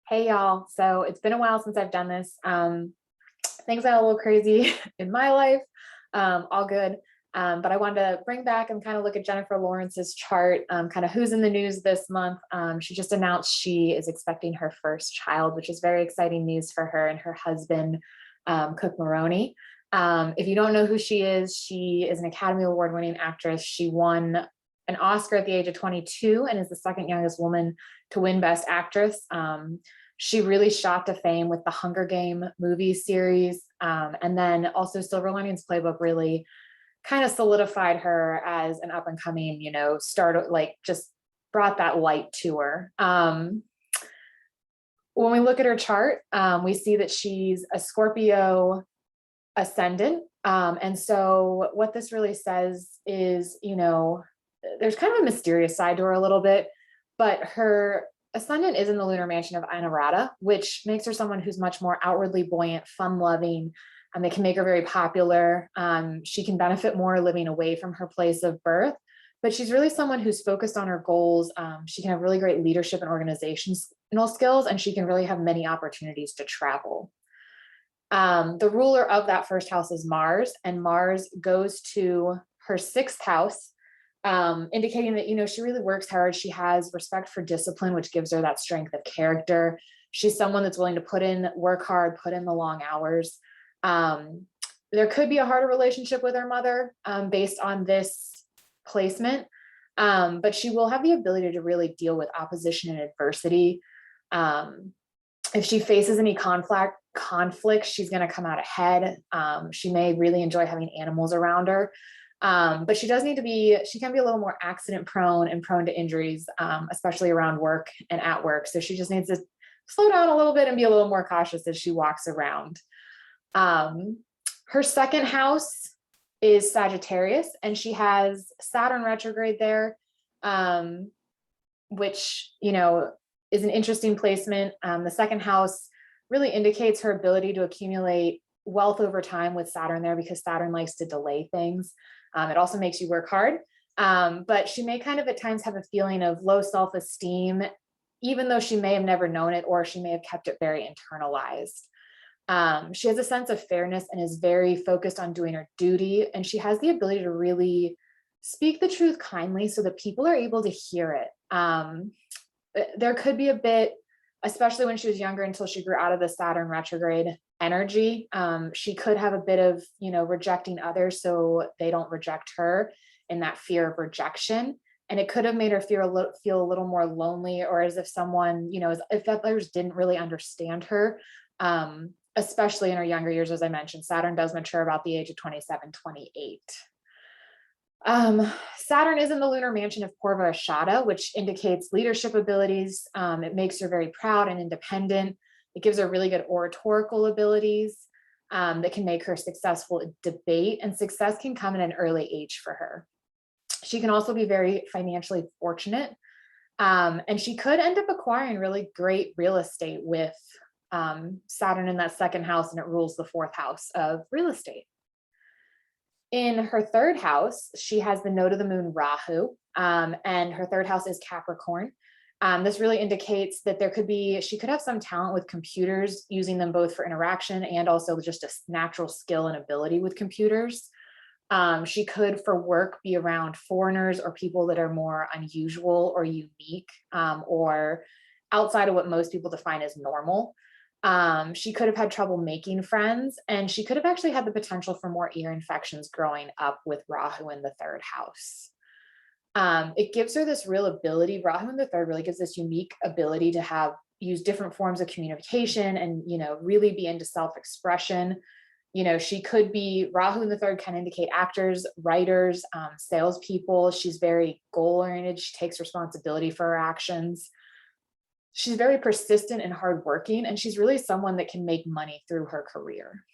Hey y'all. So it's been a while since I've done this. Things got a little crazy in my life. All good. But I wanted to bring back and kind of look at Jennifer Lawrence's chart, kind of who's in the news this month. She just announced she is expecting her first child, which is very exciting news for her and her husband, Cook Maroney. If you don't know who she is an Academy Award winning actress. She won an Oscar at the age of 22 and is the second youngest woman to win Best Actress. She really shot to fame with the Hunger Game movie series. And then also Silver Linings Playbook really kind of solidified her as an up and coming, start, like just brought that light to her. When we look at her chart, we see that she's a Scorpio ascendant. And so what this really says is, there's kind of a mysterious side to her a little bit, but her ascendant is in the lunar mansion of Anurata, which makes her someone who's much more outwardly buoyant, fun-loving, and it can make her very popular. She can benefit more living away from her place of birth, but she's really someone who's focused on her goals. She can have really great leadership and organizational skills, and she can really have many opportunities to travel. The ruler of that first house is Mars, and Mars goes to her sixth house, indicating that, she really works hard. She has respect for discipline, which gives her that strength of character. She's someone that's willing to work hard, put in the long hours. There could be a harder relationship with her mother, based on this placement. But she will have the ability to really deal with opposition and adversity. If she faces any conflict, she's going to come out ahead. She may really enjoy having animals around her. But she can be a little more accident prone and prone to injuries, especially around work and at work. So she just needs to slow down a little bit and be a little more cautious as she walks around. Her second house is Sagittarius, and she has Saturn retrograde there, which, is an interesting placement. The second house really indicates her ability to accumulate wealth over time with Saturn there, because Saturn likes to delay things. It also makes you work hard, but she may kind of at times have a feeling of low self-esteem, even though she may have never known it, or she may have kept it very internalized. She has a sense of fairness and is very focused on doing her duty, and she has the ability to really speak the truth kindly so that people are able to hear it. There could be a bit, especially when she was younger, until she grew out of the Saturn retrograde energy. She could have a bit of, rejecting others so they don't reject her, in that fear of rejection. And it could have made her feel a little more lonely, or as if someone, as if others didn't really understand her, especially in her younger years. As I mentioned, Saturn does mature about the age of 27, 28. Saturn is in the lunar mansion of Purvashada, which indicates leadership abilities. It makes her very proud and independent. It gives her really good oratorical abilities, that can make her successful at debate, and success can come at an early age for her. She can also be very financially fortunate, and she could end up acquiring really great real estate with Saturn in that second house, and it rules the fourth house of real estate. In her third house, she has the node of the moon Rahu, and her third house is Capricorn. This really indicates that she could have some talent with computers, using them both for interaction and also just a natural skill and ability with computers. She could, for work, be around foreigners or people that are more unusual or unique, or outside of what most people define as normal. She could have had trouble making friends, and she could have actually had the potential for more ear infections growing up with Rahu in the third house. It gives her this real ability. Rahu in the third really gives this unique ability to use different forms of communication and, really be into self-expression. She could be, Rahu in the third can indicate actors, writers, salespeople. She's very goal-oriented. She takes responsibility for her actions. She's very persistent and hardworking, and she's really someone that can make money through her career.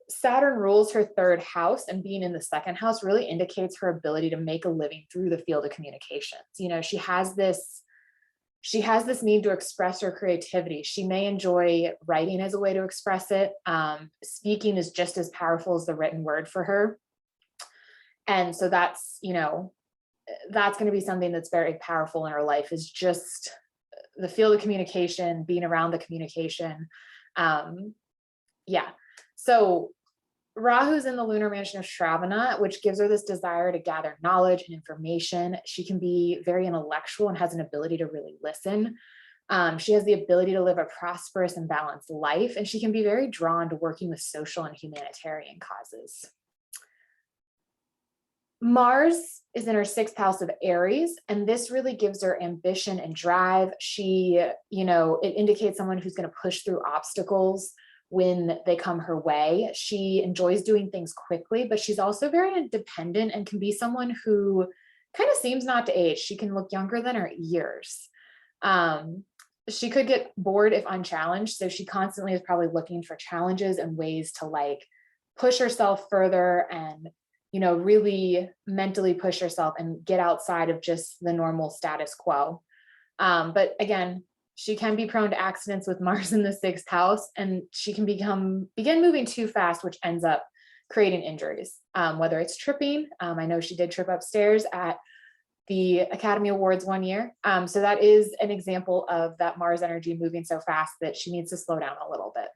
Saturn rules her third house, and being in the second house really indicates her ability to make a living through the field of communications. She has this need to express her creativity. She may enjoy writing as a way to express it. Speaking is just as powerful as the written word for her. And so that's going to be something that's very powerful in her life, is just the field of communication, being around the communication. Yeah. So Rahu's in the lunar mansion of Shravana, which gives her this desire to gather knowledge and information. She can be very intellectual and has an ability to really listen. She has the ability to live a prosperous and balanced life, and she can be very drawn to working with social and humanitarian causes. Mars is in her 6th house of Aries, and this really gives her ambition and drive. She, it indicates someone who's going to push through obstacles when they come her way. She enjoys doing things quickly, but she's also very independent and can be someone who kind of seems not to age. She can look younger than her years. She could get bored if unchallenged. So she constantly is probably looking for challenges and ways to like push herself further and, really mentally push herself and get outside of just the normal status quo. But again, she can be prone to accidents with Mars in the 6th house, and she can begin moving too fast, which ends up creating injuries, whether it's tripping. I know she did trip upstairs at the Academy Awards one year. So that is an example of that Mars energy moving so fast that she needs to slow down a little bit.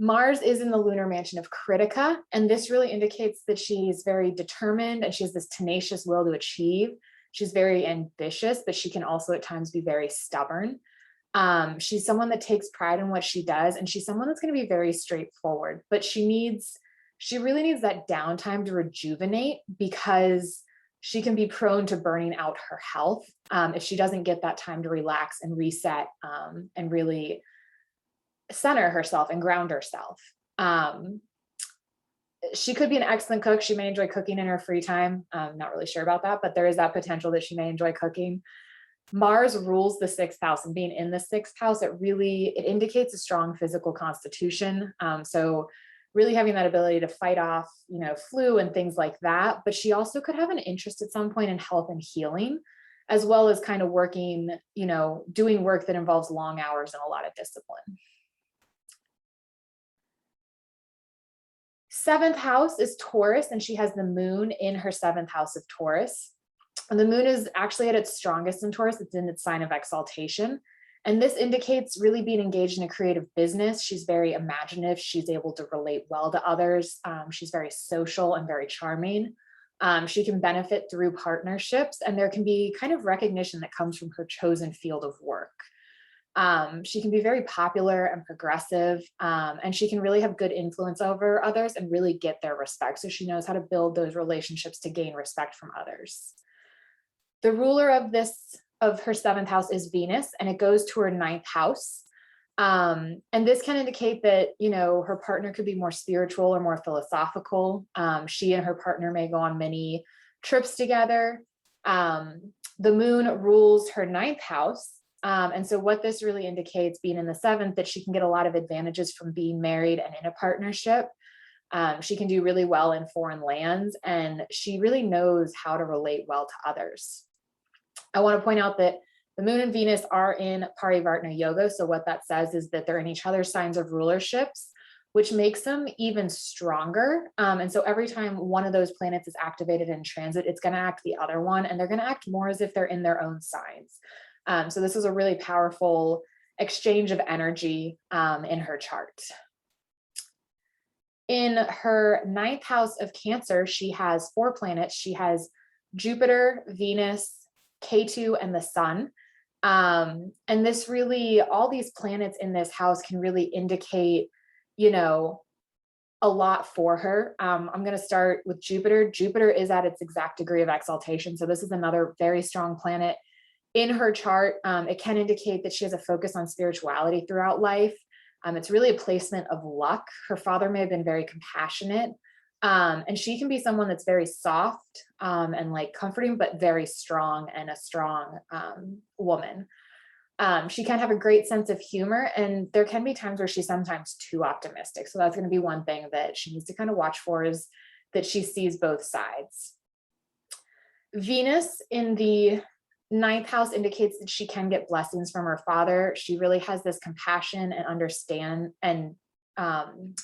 Mars is in the lunar mansion of Kritika, and this really indicates that she's very determined and she has this tenacious will to achieve. She's very ambitious, but she can also at times be very stubborn. She's someone that takes pride in what she does, and she's someone that's going to be very straightforward, but she really needs that downtime to rejuvenate, because she can be prone to burning out her health if she doesn't get that time to relax and reset and really center herself and ground herself. She could be an excellent cook. She may enjoy cooking in her free time. I'm not really sure about that, but there is that potential that she may enjoy cooking. Mars rules the 6th house, and being in the 6th house, it indicates a strong physical constitution. So really having that ability to fight off, flu and things like that. But she also could have an interest at some point in health and healing, as well as kind of working, doing work that involves long hours and a lot of discipline. 7th house is Taurus, and she has the moon in her 7th house of Taurus. And the moon is actually at its strongest in Taurus. It's in its sign of exaltation. And this indicates really being engaged in a creative business. She's very imaginative. She's able to relate well to others. She's very social and very charming. She can benefit through partnerships, and there can be kind of recognition that comes from her chosen field of work. She can be very popular and progressive, and she can really have good influence over others and really get their respect. So she knows how to build those relationships to gain respect from others. The ruler of her 7th house is Venus, and it goes to her 9th house. And this can indicate that, her partner could be more spiritual or more philosophical. She and her partner may go on many trips together. The moon rules her 9th house. And so what this really indicates, being in the 7th, that she can get a lot of advantages from being married and in a partnership. She can do really well in foreign lands, and she really knows how to relate well to others. I want to point out that the moon and Venus are in Parivartana Yoga. So what that says is that they're in each other's signs of rulerships, which makes them even stronger. And so every time one of those planets is activated in transit, it's going to act the other one, and they're going to act more as if they're in their own signs. So this is a really powerful exchange of energy in her chart. In her 9th house of Cancer, she has 4 planets. She has Jupiter, Venus, Ketu, and the Sun. And this really, all these planets in this house can really indicate, a lot for her. I'm going to start with Jupiter. Jupiter is at its exact degree of exaltation. So this is another very strong planet in her chart. It can indicate that she has a focus on spirituality throughout life. It's really a placement of luck. Her father may have been very compassionate. And she can be someone that's very soft and like comforting, but very strong, and a strong woman. She can have a great sense of humor, and there can be times where she's sometimes too optimistic. So that's going to be one thing that she needs to kind of watch for, is that she sees both sides. Venus in the 9th house indicates that she can get blessings from her father. She really has this compassion and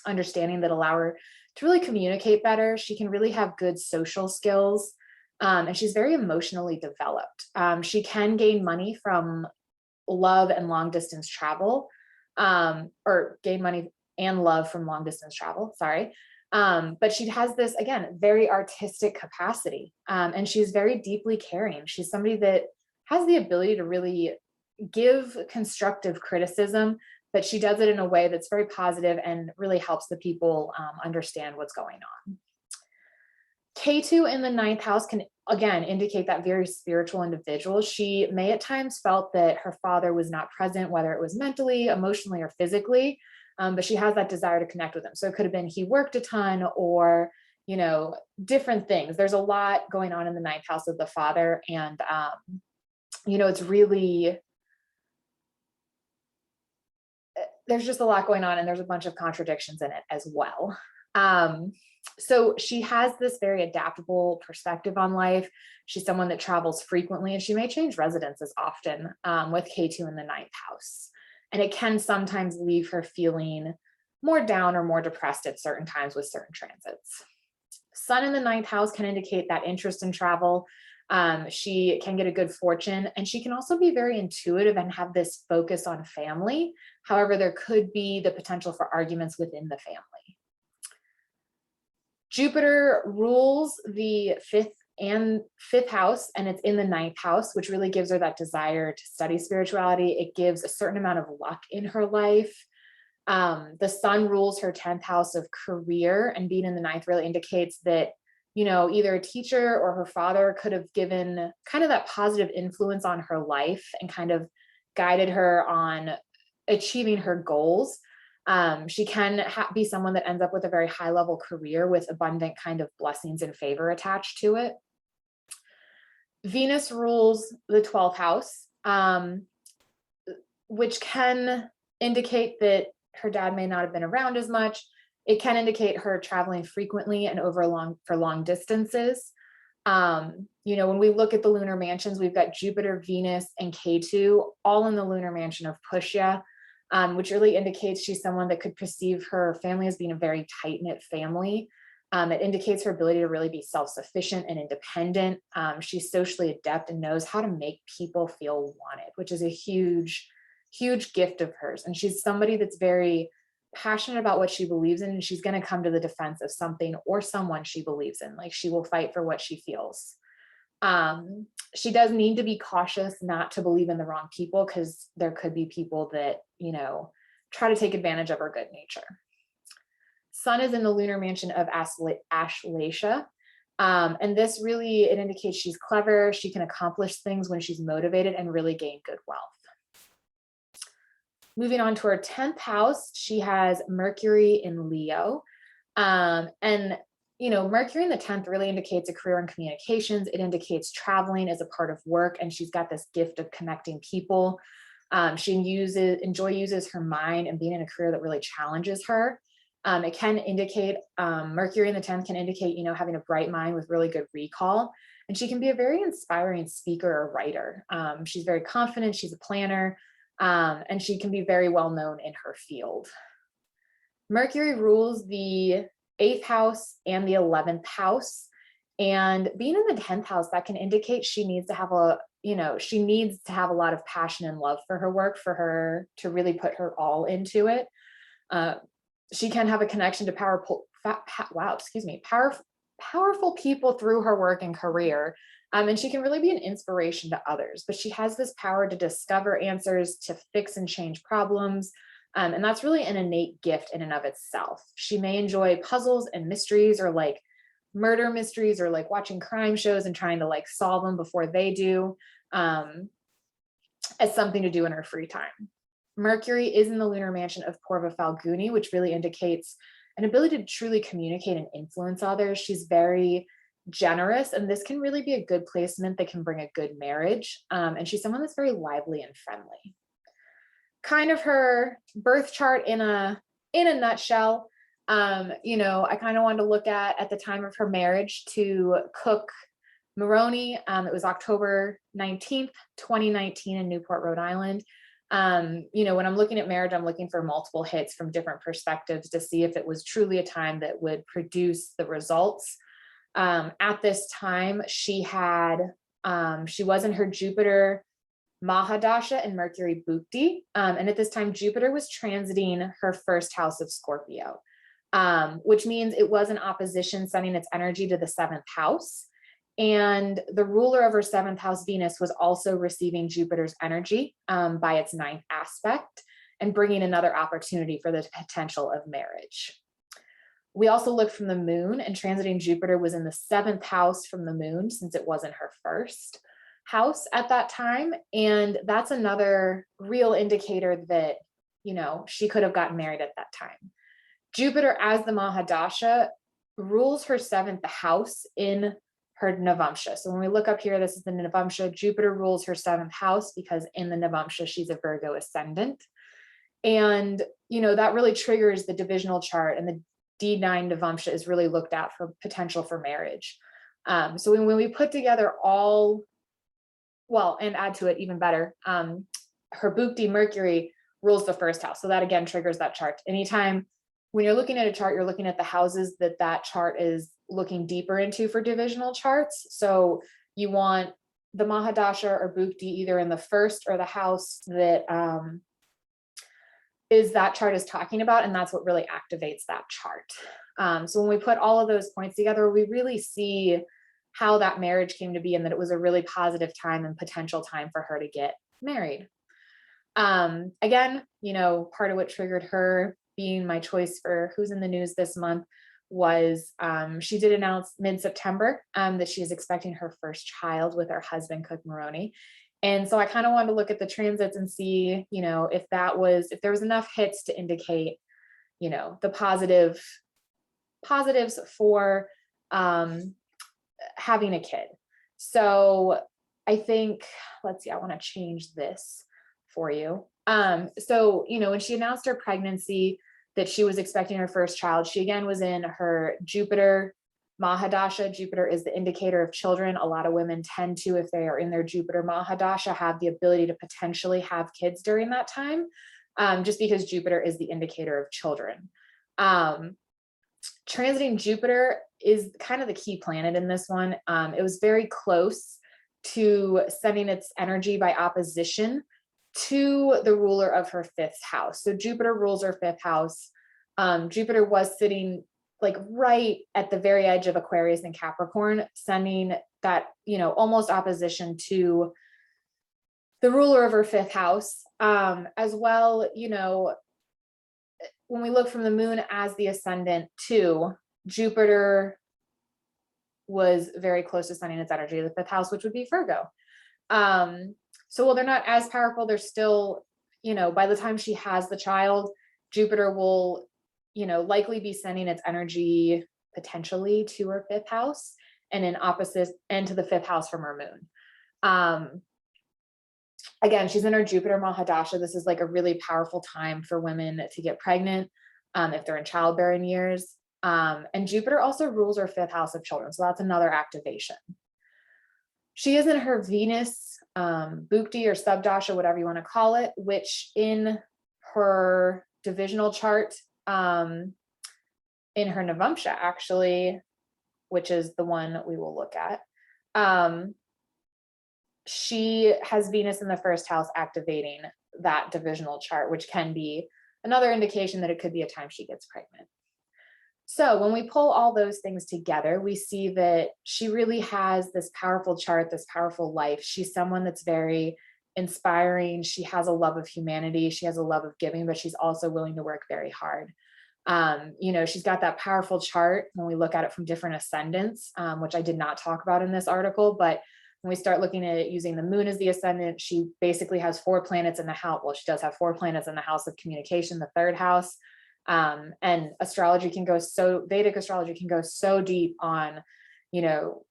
understanding that allow her to really communicate better. She can really have good social skills, and she's very emotionally developed. She can gain money from love and long distance travel, or gain money and love from long distance travel, sorry. But she has this, again, very artistic capacity, and she's very deeply caring. She's somebody that has the ability to really give constructive criticism, but she does it in a way that's very positive and really helps the people understand what's going on. K2 in the ninth house can, again, indicate that very spiritual individual. She may at times felt that her father was not present, whether it was mentally, emotionally, or physically, but she has that desire to connect with him. So it could have been he worked a ton, or, you know, different things. There's a lot going on in the ninth house of the father. And, you know, it's really, there's just a lot going on, and there's a bunch of contradictions in it as well. So she has this very adaptable perspective on life. She's someone that travels frequently, and she may change residences often, with K2 in the ninth house. And it can sometimes leave her feeling more down or more depressed at certain times with certain transits. Sun in the ninth house can indicate that interest in travel. She can get a good fortune, and she can also be very intuitive and have this focus on family. However, there could be the potential for arguments within the family. Jupiter rules the fifth house, and it's in the ninth house, which really gives her that desire to study spirituality. It gives a certain amount of luck in her life. The sun rules her 10th house of career, and being in the ninth really indicates that, you know, either a teacher or her father could have given kind of that positive influence on her life and kind of guided her on achieving her goals. She can be someone that ends up with a very high level career with abundant kind of blessings and favor attached to it. Venus rules the 12th house, which can indicate that her dad may not have been around as much. It can indicate her traveling frequently and for long distances. You know, when we look at the lunar mansions, we've got Jupiter, Venus, and K2 all in the lunar mansion of Pushya, which really indicates she's someone that could perceive her family as being a very tight-knit family. It indicates her ability to really be self-sufficient and independent. She's socially adept and knows how to make people feel wanted, which is a huge, huge gift of hers. And she's somebody that's very passionate about what she believes in, and she's going to come to the defense of something or someone she believes in. Like, she will fight for what she feels. She does need to be cautious not to believe in the wrong people, because there could be people that, you know, try to take advantage of her good nature. Sun is in the lunar mansion of Ashleisha. And this really, it indicates she's clever. She can accomplish things when she's motivated and really gain good wealth. Moving on to her 10th house, she has Mercury in Leo. And, you know, Mercury in the 10th really indicates a career in communications. It indicates traveling as a part of work, and she's got this gift of connecting people. She uses her mind, and being in a career that really challenges her. It can indicate, Mercury in the 10th can indicate, you know, having a bright mind with really good recall. And she can be a very inspiring speaker or writer. She's very confident. She's a planner. And she can be very well known in her field. Mercury rules the 8th house and the 11th house. And being in the 10th house, that can indicate she needs to have a lot of passion and love for her work, for her to really put her all into it. She can have a connection to powerful people through her work and career. And she can really be an inspiration to others, but she has this power to discover answers, to fix and change problems. And that's really an innate gift in and of itself. She may enjoy puzzles and mysteries, or like murder mysteries, or like watching crime shows and trying to like solve them before they do, as something to do in her free time. Mercury is in the lunar mansion of Purva Falguni, which really indicates an ability to truly communicate and influence others. She's very generous, and this can really be a good placement that can bring a good marriage. And she's someone that's very lively and friendly. Kind of her birth chart in a nutshell. You know, I kind of wanted to look at the time of her marriage to Cook Maroney. It was October 19th, 2019 in Newport, Rhode Island. You know, when I'm looking at marriage, I'm looking for multiple hits from different perspectives to see if it was truly a time that would produce the results. At this time, she was in her Jupiter Mahadasha and Mercury Bhukti. And at this time, Jupiter was transiting her first house of Scorpio, which means it was in opposition, sending its energy to the seventh house. And the ruler of her seventh house, Venus, was also receiving Jupiter's energy by its ninth aspect and bringing another opportunity for the potential of marriage. We also looked from the moon, and transiting Jupiter was in the seventh house from the moon, since it wasn't her first house at that time. And that's another real indicator that, she could have gotten married at that time. Jupiter, as the Mahadasha, rules her seventh house in her Navamsha. So when we look up here, this is the Navamsha. Jupiter rules her seventh house because in the Navamsha, she's a Virgo ascendant. And, that really triggers the divisional chart, and the D9 Navamsha is really looked at for potential for marriage. So when we put together and add to it even better, her Bhukti Mercury rules the first house. So that again triggers that chart. Anytime when you're looking at a chart, you're looking at the houses that chart is looking deeper into for divisional charts. So you want the Mahadasha or Bhukti either in the first or the house that is that chart is talking about, and that's what really activates that chart. So when we put all of those points together, we really see how that marriage came to be, and that it was a really positive time and potential time for her to get married. Again, part of what triggered her being my choice for who's in the news this month was she did announce mid-September that she is expecting her first child with her husband, Cook Maroney. And so I kind of wanted to look at the transits and see, if there was enough hits to indicate, the positives for having a kid. So I think, let's see, I want to change this for you. So, when she announced her pregnancy, that she was expecting her first child, she again was in her Jupiter Mahadasha. Jupiter is the indicator of children. A lot of women tend to, if they are in their Jupiter Mahadasha, have the ability to potentially have kids during that time, just because Jupiter is the indicator of children. Transiting Jupiter is kind of the key planet in this one. It was very close to sending its energy by opposition to the ruler of her fifth house. So Jupiter rules her fifth house. Jupiter was sitting like right at the very edge of Aquarius and Capricorn, sending that, almost opposition to the ruler of her fifth house. As well, when we look from the moon as the ascendant too, Jupiter was very close to sending its energy to the fifth house, which would be Virgo. So while they're not as powerful, they're still, by the time she has the child, Jupiter will, likely be sending its energy potentially to her fifth house, and in opposite and to the fifth house from her moon. Again, she's in her Jupiter Mahadasha. This is like a really powerful time for women to get pregnant if they're in childbearing years. And Jupiter also rules her fifth house of children. So that's another activation. She is in her Venus Bhukti or Subdasha, whatever you want to call it, which in her divisional chart, in her Navamsha actually, which is the one we will look at, she has Venus in the first house activating that divisional chart, which can be another indication that it could be a time she gets pregnant. So when we pull all those things together, we see that she really has this powerful chart, this powerful life. She's someone that's very inspiring. She has a love of humanity. She has a love of giving, but she's also willing to work very hard. She's got that powerful chart when we look at it from different ascendants, which I did not talk about in this article, but when we start looking at it using the moon as the ascendant, she basically has 4 planets in the house. Well, she does have 4 planets in the house of communication, the third house. And astrology can go Vedic astrology can go so deep on,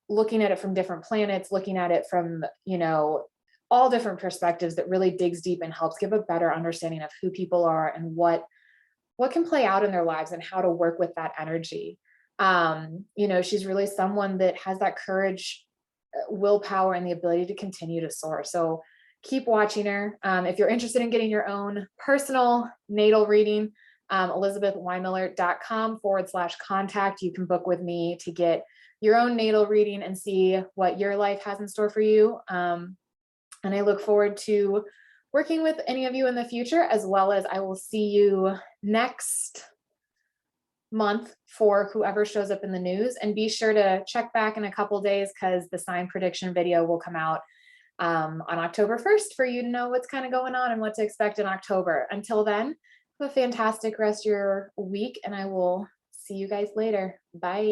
looking at it from different planets, looking at it from, all different perspectives that really digs deep and helps give a better understanding of who people are and what can play out in their lives and how to work with that energy. She's really someone that has that courage, willpower, and the ability to continue to soar. So keep watching her. If you're interested in getting your own personal natal reading, elizabethymiller.com/contact. You can book with me to get your own natal reading and see what your life has in store for you. And I look forward to working with any of you in the future, as well as I will see you next month for whoever shows up in the news. And be sure to check back in a couple days because the sign prediction video will come out on October 1st for you to know what's kind of going on and what to expect in October. Until then, have a fantastic rest of your week, and I will see you guys later. Bye.